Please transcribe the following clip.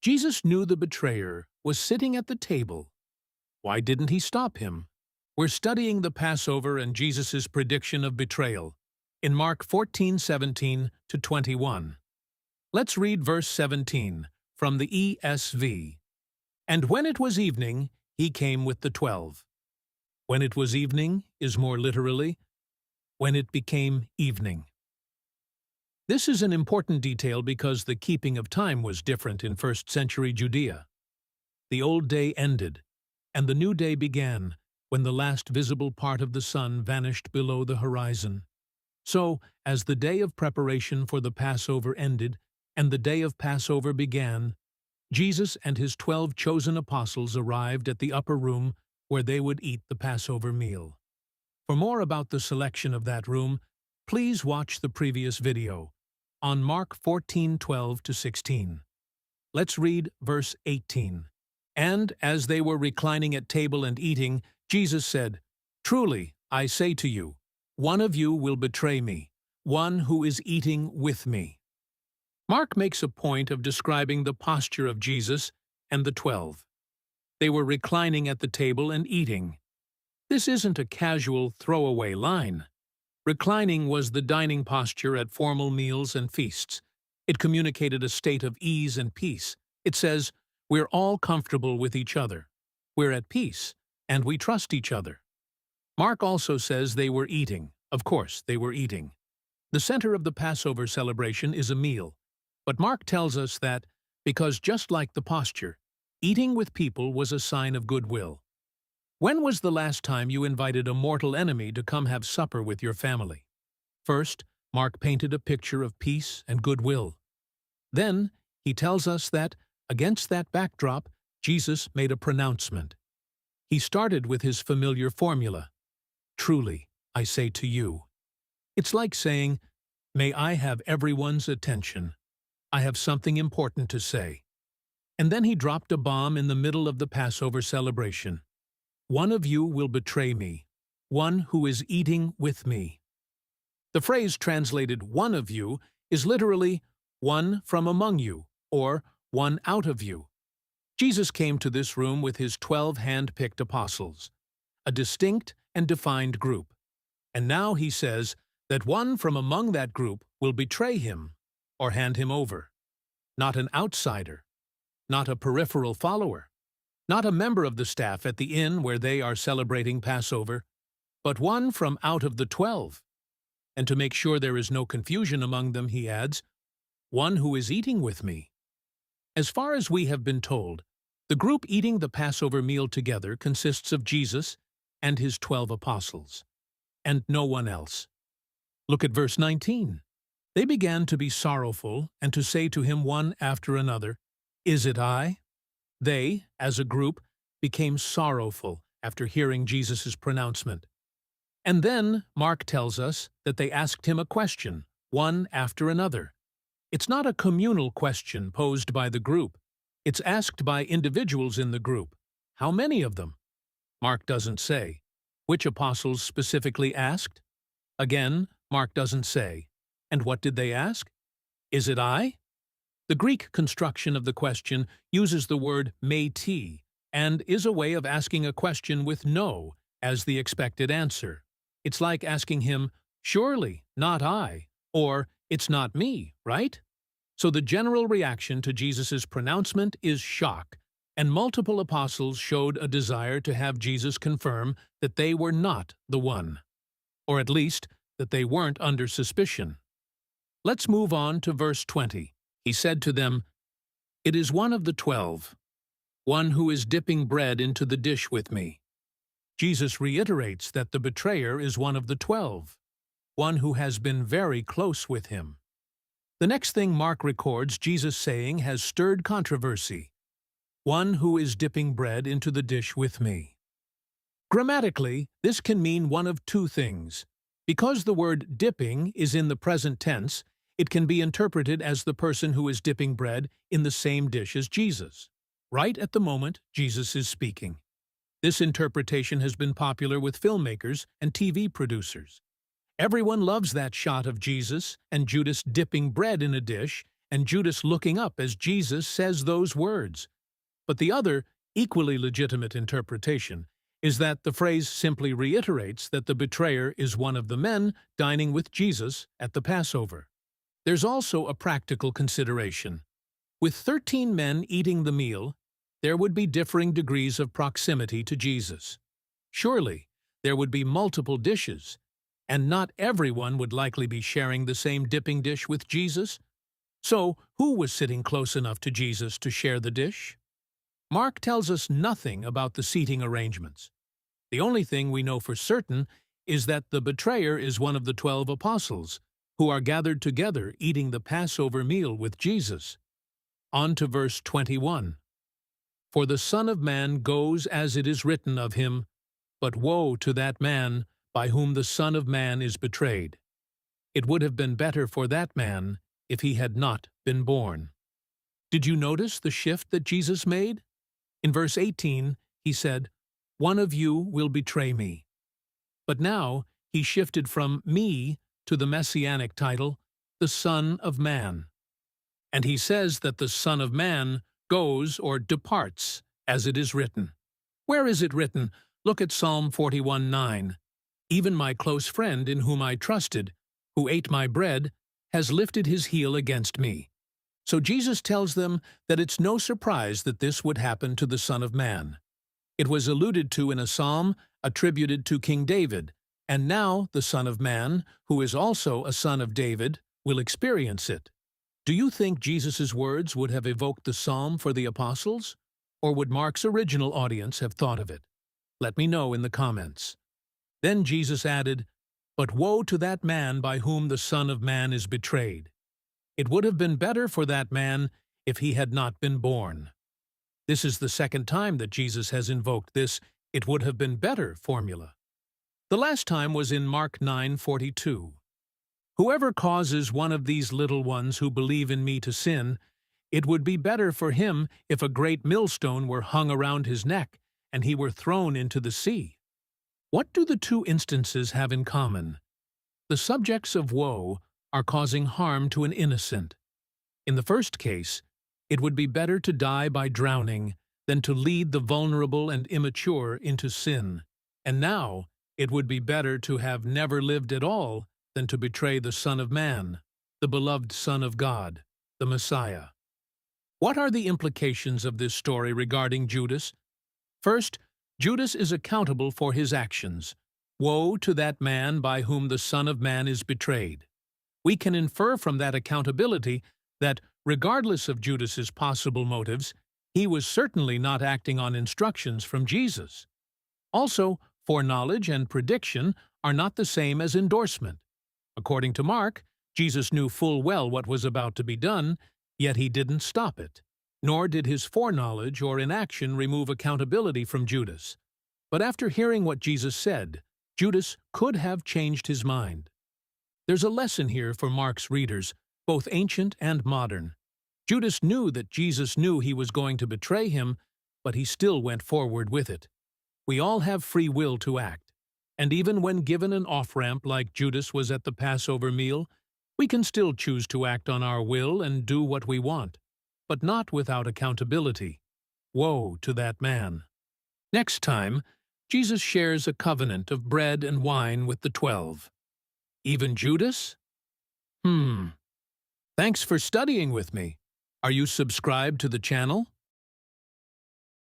Jesus knew the betrayer was sitting at the table. Why didn't he stop him? We're studying the Passover and Jesus' prediction of betrayal in Mark 14:17 to 21. Let's read verse 17 from the ESV. And when it was evening, he came with the 12. When it was evening is more literally, when it became evening. This is an important detail because the keeping of time was different in first-century Judea. The old day ended, and the new day began when the last visible part of the sun vanished below the horizon. So, as the day of preparation for the Passover ended and the day of Passover began, Jesus and his 12 chosen apostles arrived at the upper room where they would eat the Passover meal. For more about the selection of that room, please watch the previous video on Mark 14:12 to 16. Let's read verse 18. And as they were reclining at table and eating, Jesus said, Truly, I say to you, one of you will betray me, one who is eating with me. Mark makes a point of describing the posture of Jesus and the 12. They were reclining at the table and eating. This isn't a casual throwaway line. Reclining was the dining posture at formal meals and feasts. It communicated a state of ease and peace. It says, we're all comfortable with each other. We're at peace, and we trust each other. Mark also says they were eating. Of course, they were eating. The center of the Passover celebration is a meal. But Mark tells us that, because just like the posture, eating with people was a sign of goodwill. When was the last time you invited a mortal enemy to come have supper with your family? First, Mark painted a picture of peace and goodwill. Then, he tells us that, against that backdrop, Jesus made a pronouncement. He started with his familiar formula, Truly, I say to you. It's like saying, May I have everyone's attention. I have something important to say. And then he dropped a bomb in the middle of the Passover celebration. One of you will betray me, one who is eating with me. The phrase translated one of you is literally one from among you, or one out of you. Jesus came to this room with his 12 hand-picked apostles, a distinct and defined group. And now he says that one from among that group will betray him or hand him over. Not an outsider, not a peripheral follower, not a member of the staff at the inn where they are celebrating Passover, but one from out of the 12. And to make sure there is no confusion among them, he adds, one who is eating with me. As far as we have been told, the group eating the Passover meal together consists of Jesus and his 12 apostles, and no one else. Look at verse 19. They began to be sorrowful and to say to him one after another, Is it I? They, as a group, became sorrowful after hearing Jesus' pronouncement. And then Mark tells us that they asked him a question, one after another. It's not a communal question posed by the group. It's asked by individuals in the group. How many of them? Mark doesn't say. Which apostles specifically asked? Again, Mark doesn't say. And what did they ask? Is it I? The Greek construction of the question uses the word meiti and is a way of asking a question with no as the expected answer. It's like asking him, surely, not I, or it's not me, right? So the general reaction to Jesus' pronouncement is shock, and multiple apostles showed a desire to have Jesus confirm that they were not the one, or at least that they weren't under suspicion. Let's move on to verse 20. He said to them, It is one of the 12, one who is dipping bread into the dish with me. Jesus reiterates that the betrayer is one of the 12, one who has been very close with him. The next thing Mark records Jesus saying has stirred controversy, one who is dipping bread into the dish with me. Grammatically, this can mean one of two things. Because the word dipping is in the present tense, it can be interpreted as the person who is dipping bread in the same dish as Jesus, right at the moment Jesus is speaking. This interpretation has been popular with filmmakers and TV producers. Everyone loves that shot of Jesus and Judas dipping bread in a dish and Judas looking up as Jesus says those words. But the other, equally legitimate interpretation is that the phrase simply reiterates that the betrayer is one of the men dining with Jesus at the Passover. There's also a practical consideration. With 13 men eating the meal, there would be differing degrees of proximity to Jesus. Surely, there would be multiple dishes, and not everyone would likely be sharing the same dipping dish with Jesus. So, who was sitting close enough to Jesus to share the dish? Mark tells us nothing about the seating arrangements. The only thing we know for certain is that the betrayer is one of the 12 apostles, who are gathered together eating the Passover meal with Jesus. On to verse 21. For the Son of Man goes as it is written of him, but woe to that man by whom the Son of Man is betrayed. It would have been better for that man if he had not been born. Did you notice the shift that Jesus made? In verse 18, he said, "One of you will betray me." But now he shifted from me to the messianic title, the Son of Man. And he says that the Son of Man goes or departs, as it is written. Where is it written? Look at Psalm 41:9. Even my close friend in whom I trusted, who ate my bread, has lifted his heel against me. So Jesus tells them that it's no surprise that this would happen to the Son of Man. It was alluded to in a psalm attributed to King David, and now the Son of Man, who is also a son of David, will experience it. Do you think Jesus' words would have evoked the psalm for the apostles? Or would Mark's original audience have thought of it? Let me know in the comments. Then Jesus added, "But woe to that man by whom the Son of Man is betrayed. It would have been better for that man if he had not been born." This is the second time that Jesus has invoked this "it would have been better" formula. The last time was in Mark 9:42. "Whoever causes one of these little ones who believe in me to sin, it would be better for him if a great millstone were hung around his neck and he were thrown into the sea." What do the two instances have in common? The subjects of woe are causing harm to an innocent. In the first case, it would be better to die by drowning than to lead the vulnerable and immature into sin. And now, it would be better to have never lived at all than to betray the Son of Man, the beloved Son of God, the Messiah. What are the implications of this story regarding Judas? First, Judas is accountable for his actions. Woe to that man by whom the Son of Man is betrayed. We can infer from that accountability that, regardless of Judas's possible motives, he was certainly not acting on instructions from Jesus. Also, foreknowledge and prediction are not the same as endorsement. According to Mark, Jesus knew full well what was about to be done, yet he didn't stop it. Nor did his foreknowledge or inaction remove accountability from Judas. But after hearing what Jesus said, Judas could have changed his mind. There's a lesson here for Mark's readers, both ancient and modern. Judas knew that Jesus knew he was going to betray him, but he still went forward with it. We all have free will to act, and even when given an off-ramp like Judas was at the Passover meal, we can still choose to act on our will and do what we want, but not without accountability. Woe to that man. Next time, Jesus shares a covenant of bread and wine with the 12. Even Judas? Thanks for studying with me. Are you subscribed to the channel?